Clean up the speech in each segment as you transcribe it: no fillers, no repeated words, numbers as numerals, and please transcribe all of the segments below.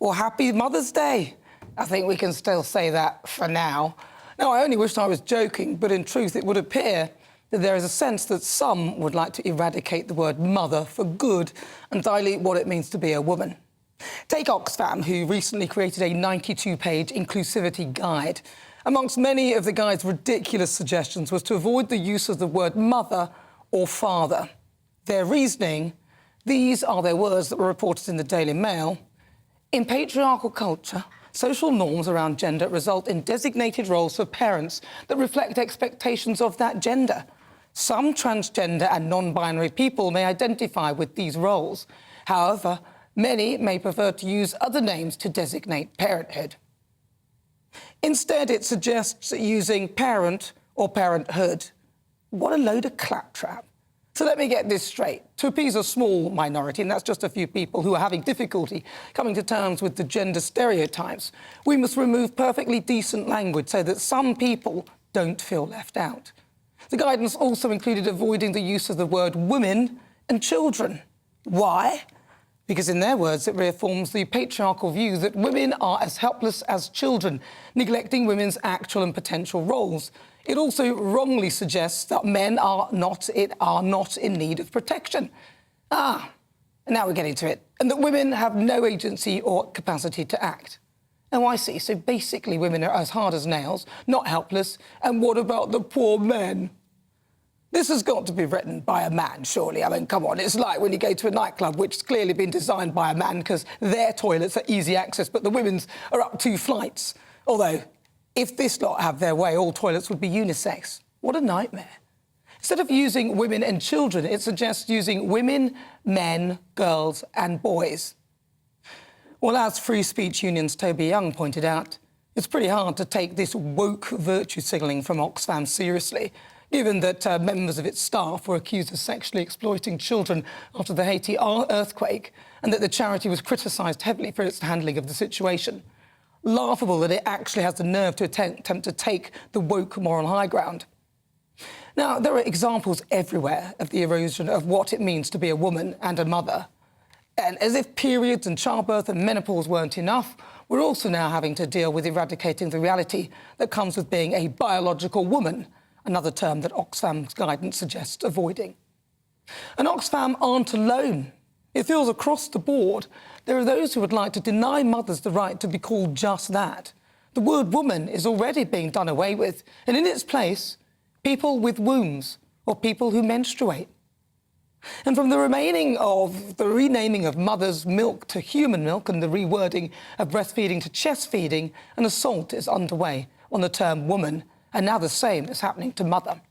or Happy Mother's Day. I think we can still say that for now. Now, I only wish I was joking, but in truth, it would appear that there is a sense that some would like to eradicate the word mother for good and dilute what it means to be a woman. Take Oxfam, who recently created a 92-page inclusivity guide. Amongst many of the guide's ridiculous suggestions was to avoid the use of the word mother or father. Their reasoning: these are their words that were reported in the Daily Mail. In patriarchal culture, social norms around gender result in designated roles for parents that reflect expectations of that gender. Some transgender and non-binary people may identify with these roles. However, many may prefer to use other names to designate parenthood. Instead, it suggests using parent or parenthood. What a load of claptrap. So let me get this straight. To appease a small minority, and that's just a few people who are having difficulty coming to terms with the gender stereotypes, we must remove perfectly decent language so that some people don't feel left out. The guidance also included avoiding the use of the word women and children. Why? Because in their words, it reaffirms the patriarchal view that women are as helpless as children, neglecting women's actual and potential roles. It also wrongly suggests that men are not in need of protection. And now we're getting to it. And that women have no agency or capacity to act. Oh, I see. So basically women are as hard as nails, not helpless. And what about the poor men? This has got to be written by a man, surely. I mean, come on, it's like when you go to a nightclub, which has clearly been designed by a man because their toilets are easy access, but the women's are up 2 flights. Although, if this lot have their way, all toilets would be unisex. What a nightmare. Instead of using women and children, it suggests using women, men, girls and boys. Well, as Free Speech Union's Toby Young pointed out, it's pretty hard to take this woke virtue signalling from Oxfam seriously, given that members of its staff were accused of sexually exploiting children after the Haiti earthquake, and that the charity was criticised heavily for its handling of the situation. Laughable that it actually has the nerve to attempt to take the woke moral high ground. Now, there are examples everywhere of the erosion of what it means to be a woman and a mother. And as if periods and childbirth and menopause weren't enough, we're also now having to deal with eradicating the reality that comes with being a biological woman, another term that Oxfam's guidance suggests avoiding. And Oxfam aren't alone. It feels across the board there are those who would like to deny mothers the right to be called just that. The word woman is already being done away with, and in its place, people with wombs or people who menstruate. And from the renaming of mother's milk to human milk and the rewording of breastfeeding to chest feeding, an assault is underway on the term woman, and now the same is happening to mother.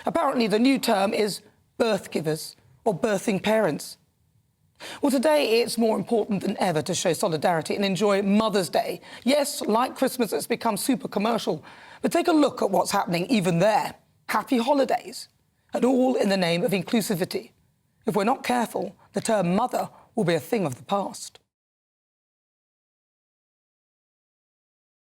Apparently, the new term is birth givers or birthing parents. Well, today it's more important than ever to show solidarity and enjoy Mother's Day. Yes, like Christmas, it's become super commercial, but take a look at what's happening even there. Happy holidays, and all in the name of inclusivity. If we're not careful, the term mother will be a thing of the past.